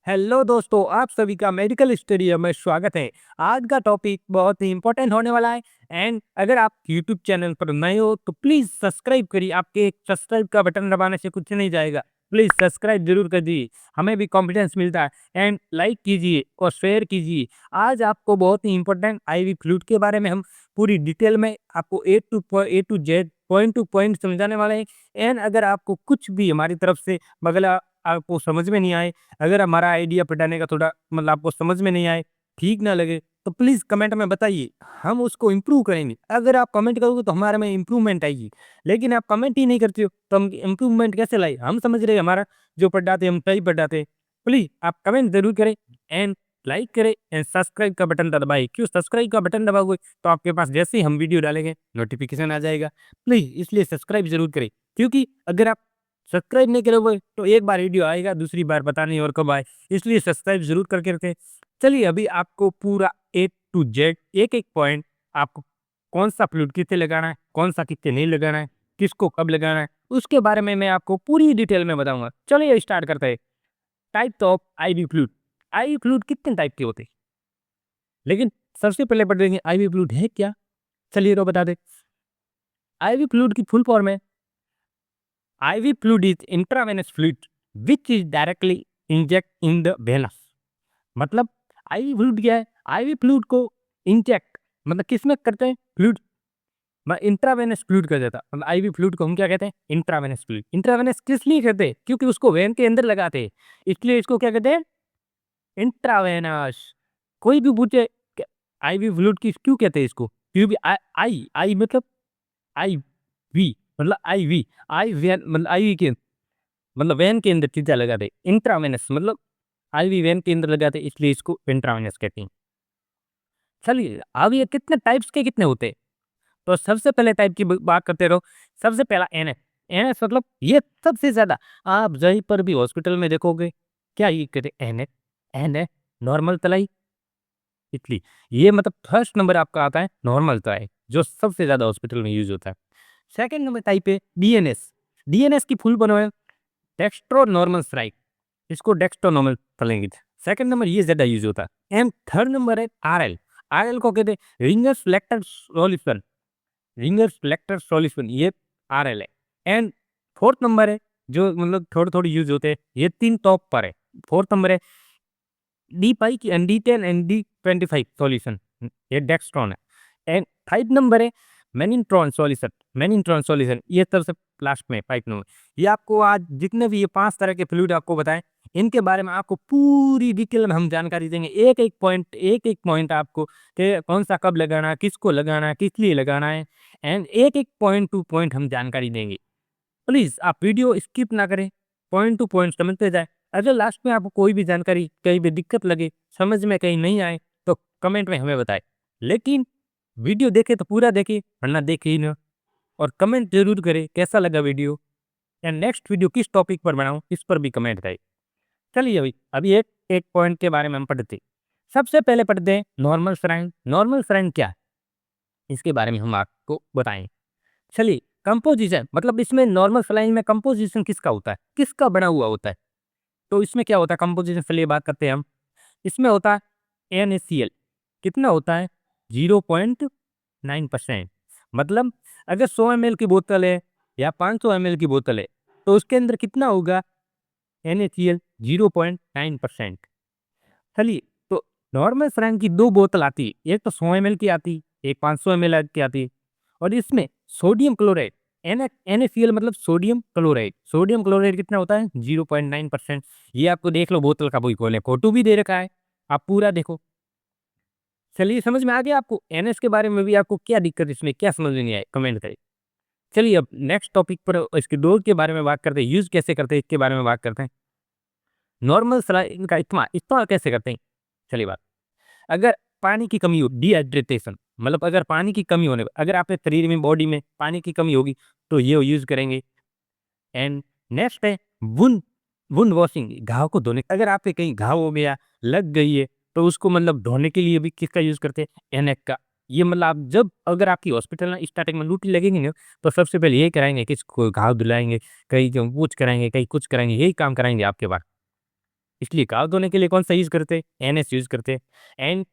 Hello दोस्तों, आप सभी का मेडिकल स्टूडियो में स्वागत है। आज का टॉपिक बहुत ही इंपॉर्टेंट होने वाला है। एंड अगर आप यूट्यूब चैनल पर नए हो तो प्लीज़ सब्सक्राइब करिए। आपके एक सब्सक्राइब का बटन दबाने से कुछ नहीं जाएगा। प्लीज़ सब्सक्राइब जरूर कर दीजिए, हमें भी कॉन्फिडेंस मिलता है। एंड लाइक कीजिए और शेयर कीजिए। आज आपको बहुत ही इंपॉर्टेंट आईवी फ्लूइड के बारे में हम पूरी डिटेल में आपको A to Z point to point समझाने वाले हैं। एंड अगर आपको कुछ भी हमारी तरफ से बगला आपको समझ में नहीं आए, अगर हमारा आइडिया पढ़ाने का थोड़ा मतलब आपको समझ में नहीं आए, ठीक ना लगे, तो प्लीज़ कमेंट में बताइए, हम उसको इम्प्रूव करेंगे। अगर आप कमेंट करोगे तो हमारे में इम्प्रूवमेंट आएगी, लेकिन आप कमेंट ही नहीं करते हो तो हम इम्प्रूवमेंट कैसे लाए? हम समझ रहे हैं हमारा जो पढ़ाते हैं हम सही पढ़ाते हैं। प्लीज़ आप कमेंट ज़रूर करें एंड लाइक करें एंड सब्सक्राइब का बटन दबाइए। क्यों सब्सक्राइब का बटन दबाओगे तो आपके पास जैसे ही हम वीडियो डालेंगे नोटिफिकेशन आ जाएगा। प्लीज़ इसलिए सब्सक्राइब ज़रूर करें, क्योंकि अगर आप सब्सक्राइब नहीं करोगे तो एक बार वीडियो आएगा, दूसरी बार पता नहीं और कब आए, इसलिए सब्सक्राइब ज़रूर करके रखें। चलिए अभी आपको पूरा ए टू जेड एक-एक पॉइंट आपको कौन-सा फ्लूइड कित्थे लगाना है, कौन-सा कित्थे नहीं लगाना है, किसको कब लगाना है, उसके बारे में मैं आपको पूरी डिटेल में बताऊँगा। चलिए स्टार्ट करते हैं। Types of IV fluid. IV fluid कितने टाइप के होते हैं? लेकिन सबसे पहले पढ़ लेंगे आईवी फ्लूइड है क्या? चलिए तो बता दें। आईवी फ्लूइड की फुल फॉर्म है IV fluid is intravenous fluid which is directly inject in the venous। मतलब IV फ्लूइड क्या है? IV फ्लूइड को इंजेक्ट मतलब किसमें करते हैं? फ्लूइड में इंट्रावेनस फ्लूइड कहा जाता है। मतलब IV फ्लूइड को हम क्या कहते हैं? Intravenous fluid. इंट्रावेनस किस लिए कहते हैं? क्योंकि उसको वेन के अंदर लगाते हैं, इसलिए इसको क्या कहते हैं? इंट्रावेनस। कोई भी पूछे कि IV फ्लूइड किस क्यों कहते हैं इसको? क्योंकि आई मतलब IV मतलब IV आई वेन मतलब IV के मतलब वेन के अंदर चीज़ें लगाते हैं। इंट्रावेनस मतलब आईवी वेन के अंदर लगाते हैं, इसलिए इसको इंट्रावेनस कहते हैं। चलिए अब ये कितने टाइप्स के कितने होते हैं? तो सबसे पहले टाइप की बात करते रहो। सबसे पहला एनएस। एनएस मतलब ये सबसे ज़्यादा आप कहीं पर भी हॉस्पिटल में देखोगे, क्या ये कहते हैं? एनएस। एनएस नॉर्मल तलाई, इसलिए ये मतलब फर्स्ट नंबर आपका आता है नॉर्मल तलाई, जो सबसे ज़्यादा हॉस्पिटल में यूज़ होता है। सेकंड नंबर टाइप है डीएनएस। डीएनएस की फुल फॉर्म है डेक्स्ट्रो नॉर्मल स्ट्राइक, इसको डेक्स्ट्रोनॉर्मल पढ़ेंगे। सेकंड नंबर ये ज़्यादा यूज़ होता है। एंड थर्ड नंबर है आरएल। आरएल को कहते हैं Ringer selector solution. Ringer selector solution ये आरएल है। एंड फोर्थ नंबर है जो मतलब थोड़ी-थोड़ी यूज़ होते हैं, ये 3 टॉप पर है। फोर्थ नंबर है डी पाई की डी10 एंड डी25 सॉल्यूशन, ये डेक्स्ट्रॉन है। एंड 5 नंबर है मैनिट्रॉन सॉल्यूशन। मैनिट्रॉन सॉल्यूशन ये सबसे लास्ट में 5 नंबर। ये आपको आज जितने भी ये 5 तरह के फ्लूइड आपको बताएँ, इनके बारे में आपको पूरी डिटेल में हम जानकारी देंगे। एक-एक पॉइंट आपको कि कौन-सा कब लगाना है, किसको लगाना है, किस लिए लगाना है। एंड एक-एक पॉइंट टू पॉइंट हम जानकारी देंगे। प्लीज़ आप वीडियो स्किप ना करें, पॉइंट टू पॉइंट समझते जाएँ। अगर लास्ट में आपको कोई भी जानकारी, कहीं भी दिक्कत लगे, समझ में कहीं नहीं आए, तो कमेंट में हमें बताएँ। लेकिन वीडियो देखें तो पूरा देखें, वरना देखे ही ना। और कमेंट ज़रूर करें कैसा लगा वीडियो एंड नेक्स्ट वीडियो किस टॉपिक पर बनाऊँ, इस पर भी कमेंट करें। चलिए अभी एक एक पॉइंट के बारे में हम पढ़ते हैं। सबसे पहले पढ़ते हैं नॉर्मल सेलाइन। नॉर्मल सेलाइन क्या है? इसके बारे में हम आपको बताएँ। चलिए कंपोज़िशन मतलब इसमें नॉर्मल सेलाइन में कंपोज़िशन किसका होता है? किसका बना हुआ होता है? तो इसमें क्या होता है कंपोज़िशन चलिए बात करते हैं हम। इसमें होता है NaCl। कितना होता है? 0.9%। मतलब अगर 100 ml की बोतल है या 500 ml की बोतल है, तो उसके अंदर कितना होगा? NaCl 0.9%। चलिए तो नॉर्मल सेलाइन की 2 बोतल आती है। एक तो 100 ml की आती है, एक 500 ml की आती है। और इसमें सोडियम क्लोराइड NaCl मतलब सोडियम क्लोराइड। सोडियम क्लोराइड कितना होता है? 0.9%। ये आपको देख लो बोतल का कोई खोले, फोटो भी दे रखा है, आप पूरा देखो। चलिए समझ में आ गया आपको? NS के बारे में भी आपको क्या दिक्कत इसमें क्या समझ में नहीं आई? कमेंट करें। चलिए अब नेक्स्ट टॉपिक पर इसकी डोज़ के बारे में बात करते हैं, यूज़ कैसे करते हैं इसके बारे में बात करते हैं। नॉर्मल सलाइन का इस्तेमाल कैसे करते हैं? चलिए बात अगर पानी की कमी हो डिहाइड्रेटेशन मतलब अगर पानी की कमी होने अगर आपके शरीर में बॉडी में पानी की कमी होगी तो ये यूज़ करेंगे। एंड नेक्स्ट है वुंड वुंड वॉशिंग घाव को धोने अगर आपके कहीं घाव हो गया लग गई है तो उसको मतलब धोने के लिए भी किसका यूज़ करते हैं एनेक का। ये मतलब आप जब अगर आपकी हॉस्पिटल में स्टार्टिंग में ड्यूटी लगेगी ना तो सबसे पहले यही कराएंगे कि इसको घाव धुलाएंगे, कहीं जो कुछ कराएंगे, कहीं कुछ कराएंगे, यही काम कराएंगे आपके पास। इसलिए घाव धोने के लिए कौन सा यूज़ करते हैं? एनएस यूज़ करते हैं। एंड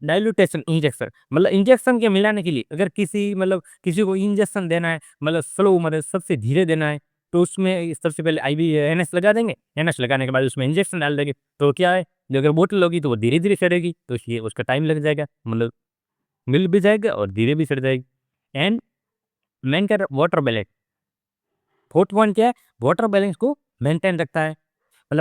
डाइल्यूटेशन इंजेक्शन, मतलब इंजेक्शन के मिलाने के लिए अगर किसी को इंजेक्शन देना है, स्लो, सबसे धीरे देना है, तो उसमें सबसे पहले आईवी एनएस लगा देंगे। एनएस लगाने के बाद उसमें इंजेक्शन डाल देंगे, तो क्या है, जो अगर बोतल होगी तो वो धीरे-धीरे सड़ेगी, तो इसलिए उसका टाइम लग जाएगा, मिल भी जाएगा और धीरे भी सड़ जाएगी। And maintain water balance, fourth point क्या है, वाटर बैलेंस को मेंटेन रखता है,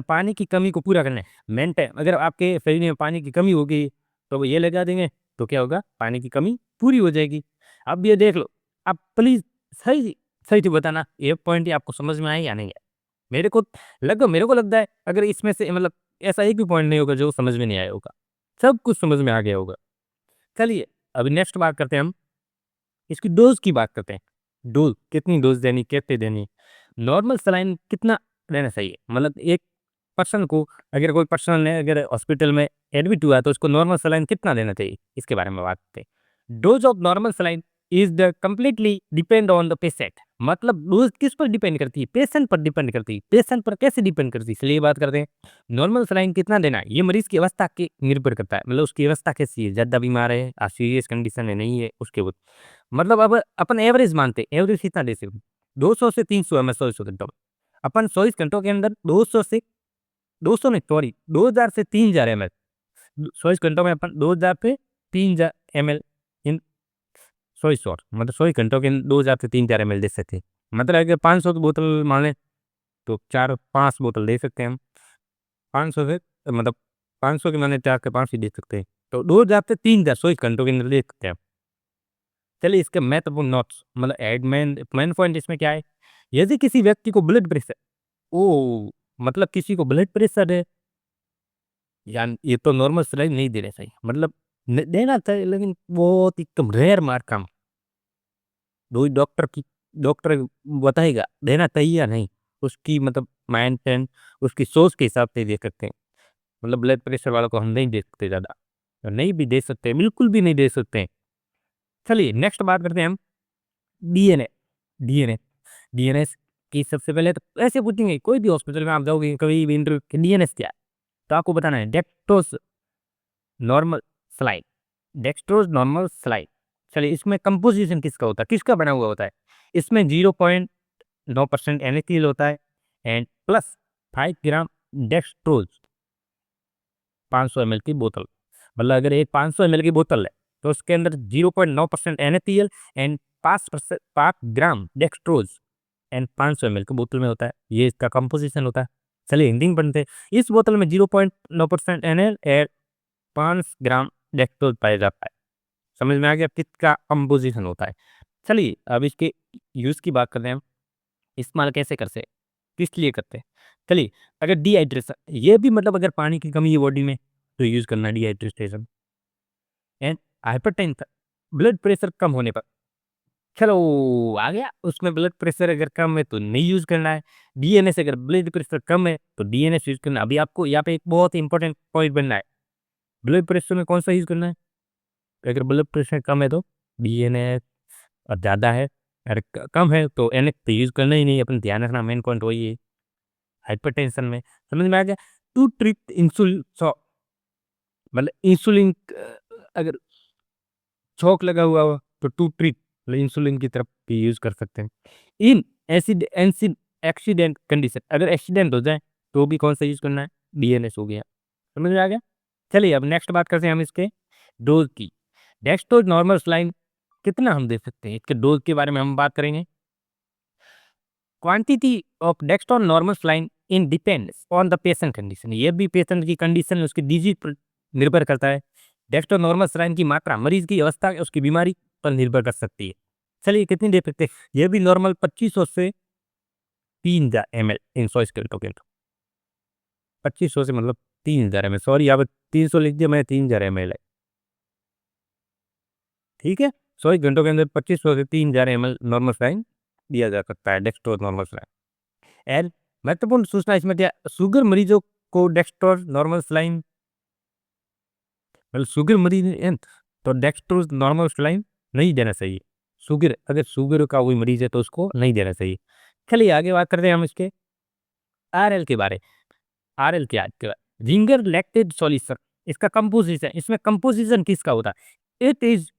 पानी की कमी को पूरा करना है। मेंटेन, अगर आपके शरीर में पानी की कमी हो गई, तो वो ये लगा देंगे, तो क्या होगा, पानी की कमी पूरी हो जाएगी। अब ये देख लो, आप प्लीज़ सही सही से बताना, ये पॉइंट आपको समझ में आया या नहीं आया? मेरे को लगता है अगर इसमें से ऐसा एक भी पॉइंट नहीं होगा जो समझ में नहीं आया होगा। सब कुछ समझ में आ गया होगा। चलिए, अभी नेक्स्ट बात करते हैं हम, इसकी डोज़ की बात करते हैं। डोज़, कितनी डोज़ देनी, कैसे देनी? नॉर्मल सलाइन कितना देना चाहिए? एक पर्सन को, अगर कोई पर्सन है, अगर हॉस्पिटल में एडमिट हुआ है, तो उसको नॉर्मल सलाइन कितना देना चाहिए? इसके बारे में बात करते हैं। Dose of normal saline is the completely depend on the patient, dose किस पर डिपेंड करती है? पेशेंट पर डिपेंड करती है। पेशेंट पर कैसे डिपेंड करती है? चलिए बात करते हैं। नॉर्मल सलाइन कितना देना है? ये मरीज़ की अवस्था के निर्भर करता है। उसकी अवस्था कैसी है? ज़्यादा बीमार है, सीरियस कंडीशन है, नहीं है, उसके ऊपर। अब अपन एवरेज मानते हैं, एवरेज कितना दे सकते हैं? 200 से 300 एमएल 24 घंटों में। अपन 24 घंटों के अंदर 200 से 200 नहीं, सॉरी, 2000 से 3000 एमएल, 24 घंटों में अपन 2000 से 3000 एमएल इन सोई शॉट, 24 घंटों के 2000 से 3000 एमएल दे सकते हैं। अगर 500 की बोतल माने, तो 4-5 बोतल दे सकते हैं हम। 500 से, मतलब 500 के माने 4 के 5 ही दे सकते हैं। तो 2000 से 3000 24 घंटों के अंदर दे सकते हैं। चलिए, इसके महत्वपूर्ण notes, add main main point इसमें क्या है? यदि किसी व्यक्ति को ब्लड प्रेशर, ओह! किसी को ब्लड प्रेशर है, ये तो नॉर्मल सलाइन नहीं देना चाहिए। न देना चाहिए, लेकिन बहुत एकदम रेयर मात्रा में। वही डॉक्टर बताएगा देना चाहिए या नहीं। उसकी मेंटेन, उसकी सोच के हिसाब से दे सकते हैं। ब्लड प्रेशर वालों को हम नहीं दे सकते ज़्यादा, और नहीं भी दे सकते, बिल्कुल भी नहीं दे सकते हैं। चलिए नेक्स्ट बात करते हैं हम, डीएनए। डीएनए डीएनएस की सबसे पहले तो ऐसे पूछेंगे, कोई भी हॉस्पिटल में आप जाओगे, कभी भी इंटरव्यू कि डीएनएस क्या है? तो आपको बताना है dextrose normal saline, dextrose normal saline. चलिए, इसमें कंपोजिशन किसका होता है, किसका बना हुआ होता है? इसमें 0.9% NaCl होता है, and plus 5 gram dextrose, 500 ml की बोतल। अगर एक 500 ml की बोतल है, तो उसके अंदर 0.9% NaCl and 5 gram dextrose and 500 ml की बोतल में होता है। ये इसका कंपोजिशन होता है। चलिए हिंदी में पढ़ते हैं। इस बोतल में 0.9% NaCl एंड 5 ग्राम डेक्स्ट्रोज पाया जाता है। समझ में आ गया किसका कंपोजिशन होता है? चलिए, अब इसके यूज़ की बात करते हैं हम। इस्तेमाल कैसे करते हैं? किस लिए करते हैं? चलिए, अगर डिहाइड्रेशन, ये भी अगर पानी की कमी है बॉडी में, तो यूज़ करना है dehydration. And hypertension, blood pressure कम होने पर, चलो आ गया, उसमें ब्लड प्रेशर अगर कम है तो नहीं यूज़ करना है। डीएनएस, अगर ब्लड प्रेशर कम है तो डीएनएस यूज़ करना है। अभी आपको यहाँ पे एक बहुत इंपॉर्टेंट पॉइंट बनना है, ब्लड प्रेशर में कौन-सा यूज़ करना है? अगर ब्लड प्रेशर कम है तो डीएनएस, और ज़्यादा है, अगर कम है तो एनएच तो यूज़ करना ही नहीं है। अपन ध्यान रखना, मेन पॉइंट वही है हाइपरटेंशन में। समझ में आ गया? To treat insulin shock, insulin अगर शॉक लगा हुआ हो, तो टू ट्रीट इंसुलिन की तरफ भी यूज़ कर सकते हैं। इन एक्सीडेंट कंडीशन, अगर एक्सीडेंट हो जाए तो भी कौन सा यूज़ करना है? डीएनएस हो गया। समझ में आ गया? चलिए, अब नेक्स्ट बात करते हैं हम इसके डोज़ की। डेक्सट्रोज़ नॉर्मल सलाइन कितना हम दे सकते हैं? इसके डोज़ के बारे में हम बात करेंगे। Quantity of dextro normal saline in depends on the patient condition, ये भी पेशेंट की कंडीशन, उसकी डिजीज पर निर्भर करता है। डेक्स्ट्रो नॉर्मल सलाइन की मात्रा मरीज की अवस्था, उसकी बीमारी पर निर्भर कर सकती है। चलिए, कितनी दे सकते हैं? ये भी नॉर्मल 2500 से 3000 ml इन 100 स्क्वायर टोकन। 2500 से 3000 ml, सॉरी यहाँ पे 300 लिख दिया मैं, 3000 ml है। ठीक है, 100 घंटों के अंदर 2500 से 3000 ml नॉर्मल सलाइन दिया जा सकता है, डेक्स्ट्रो नॉर्मल सलाइन। एंड महत्वपूर्ण सूचना इसमें क्या, शुगर मरीजों को डेक्स्ट्रोज नॉर्मल सलाइन, शुगर मरीज हैं, तो डेक्स्ट्रोज नॉर्मल सलाइन नहीं देना चाहिए। अगर शुगर का कोई मरीज है तो उसको नहीं देना चाहिए। चलिए आगे बात करते हैं हम इसके आरएल के बारे। आरएल क्या है? रिंगर लैक्टेट सॉल्यूशन, इसका कंपोजिशन, इसमें कंपोजिशन किसका होता है? It is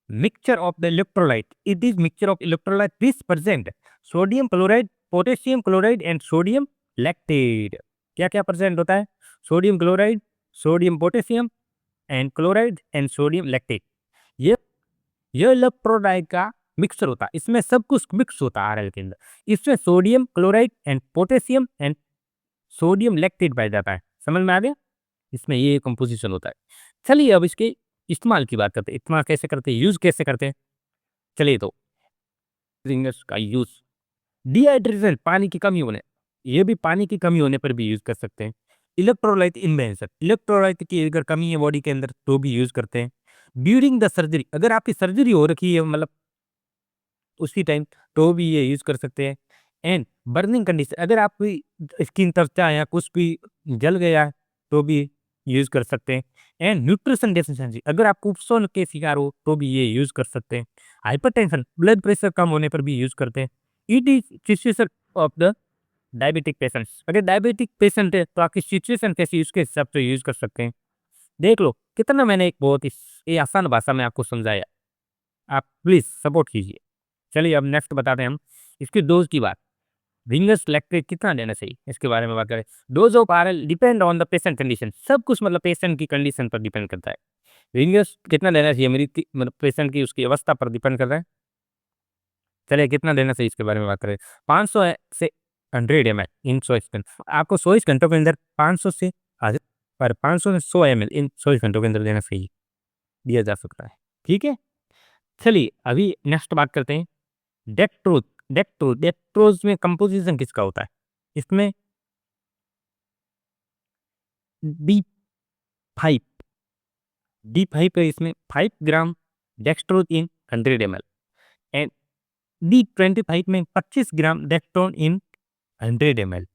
mixture of the electrolyte, it is mixture of electrolyte 20% sodium chloride, potassium chloride and sodium lactate. क्या क्या परसेंट होता है? Sodium chloride, sodium potassium and chloride and sodium lactate. ये ये इलेक्ट्रोलाइट का मिक्सचर होता है, इसमें सब कुछ मिक्स होता है आरएल के अंदर। इसमें sodium chloride and potassium and sodium lactate पाया जाता है। समझ में आ गया? इसमें ये कंपोजिशन होता है। चलिए अब इसके इस्तेमाल की बात करते हैं, इस्तेमाल कैसे करते हैं, यूज कैसे करते हैं। चलिए तो रिंगर्स का यूज, डिहाइड्रेशन, पानी की कमी होने, ये भी पानी की कमी होने पर भी यूज कर सकते हैं। इलेक्ट्रोलाइट इम्बैलेंस, इलेक्ट्रोलाइट की अगर कमी है बॉडी के अंदर तो भी यूज करते हैं। ड्यूरिंग द सर्जरी, अगर आपकी सर्जरी हो रखी है मतलब उसी टाइम, तो भी ये यूज कर सकते हैं। एंड बर्निंग कंडीशन, अगर आपकी स्किन त्वचा या कुछ भी जल गया है तो भी यूज कर सकते हैं। एंड न्यूट्रिशन डेफिशिएंसी, अगर आप कुपोषण के शिकार हो तो भी ये यूज कर सकते हैं। हाइपरटेंशन, ब्लड प्रेशर कम होने पर भी यूज करते हैं। It is situation of the diabetic patients, अगर डायबिटिक पेशेंट है तो आपकी सिचुएशन कैसी उसके हिसाब से यूज कर सकते हैं। देख लो कितना मैंने एक बहुत ही ये आसान भाषा में आपको समझाया, आप प्लीज सपोर्ट कीजिए। चलिए अब नेक्स्ट बताते हैं हम इसकी डोज की बात। रिंगर्स लैक्टेट कितना देना चाहिए इसके बारे में बात करें। Dose of RL depend on the patient condition, सब कुछ मतलब पेशेंट की कंडीशन पर डिपेंड करता है। रिंगर्स कितना देना चाहिए मेरी मतलब पेशेंट की उसकी अवस्था पर डिपेंड कर रहा है। चलिए कितना देना चाहिए इसके बारे में बात करें। 500 से 100 ml इन 100 आपको 24 घंटों के अंदर 500 से आधे पर 500 से 100 ml इन 24 घंटों के अंदर देना चाहिए, दिया जा सकता है। ठीक है। चलिए अभी नेक्स्ट बात करते हैं डेक्ट्रोज। डेक्ट्रोज में कंपोजिशन किसका होता है? इसमें डी फाइव, डी फाइव है, इसमें 5 gram dextrose in 100 ml and D 25 में 25 gram dextrose in 100 ml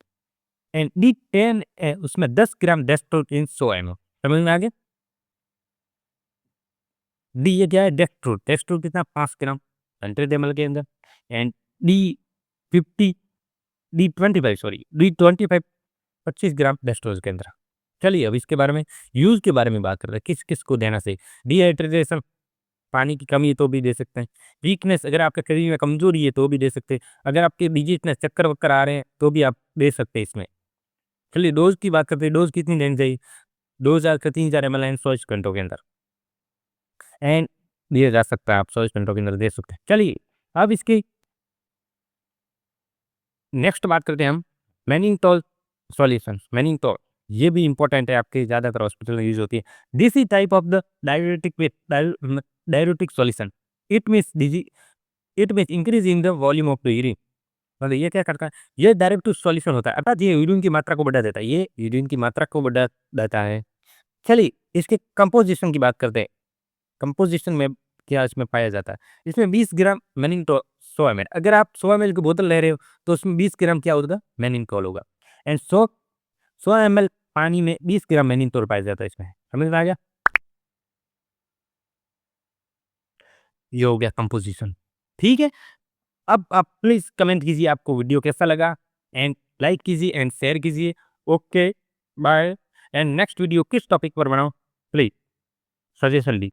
and D 10 है, उसमें 10 ग्राम डेक्स्ट्रोज इन 100 ml। समझ में आ गया? डी ये क्या है? डेक्स्ट्रोज, डेक्स्ट्रोज कितना? 5 ग्राम 100 ml के अंदर and D 50, D 25 sorry D 25 25 gram dextrose के अंदर। चलिए अब इसके बारे में यूज के बारे में बात कर रहे हैं, किस किस को देना चाहिए। डिहाइड्रेशन, पानी की कमी है तो भी दे सकते हैं। वीकनेस, अगर आपके शरीर में कमजोरी है तो भी दे सकते हैं। अगर आपके डिजीटनेस, चक्कर वक्कर आ रहे हैं तो भी आप दे सकते हैं इसमें। चलिए डोज की बात करते हैं, डोज कितनी देनी चाहिए। 2000 से 3000 ml एंड 24 घंटों के अंदर एंड दिया जा सकता है, आप 24 घंटों के अंदर दे सकते हैं। चलिए अब इसकी नेक्स्ट बात करते हैं हम मैनिंगटोल सॉल्यूशन। मैनिंगटोल ये भी इंपॉर्टेंट है, आपके ज़्यादातर हॉस्पिटल में यूज होती है। This is type of the diuretic with diuretic solution. It means dizzy it means increase in the volume of the urine. मतलब ये क्या करता है, ये डायरेक्ट सॉल्यूशन होता है, अर्थात ये यूरिन की मात्रा को बढ़ा देता है, ये यूरिन की मात्रा को बढ़ा देता है। चलिए इसके कंपोजिशन की बात करते हैं। कंपोजिशन में क्या इसमें पाया जाता है? इसमें 20 ग्राम मैनिंटोल 100 ml, अगर आप 100 ml की बोतल ले रहे हो तो उसमें 20 ग्राम क्या होगा? मैनिंटोल होगा। एंड 100 ml पानी में 20 ग्राम मैनिंटोल पाया जाता है इसमें। समझ में आ गया? ये हो गया कंपोजिशन। ठीक है। अब आप प्लीज कमेंट कीजिए आपको वीडियो कैसा लगा एंड लाइक कीजिए एंड शेयर कीजिए। Okay bye. And next video किस टॉपिक पर बनाऊं प्लीज सजेशन दी।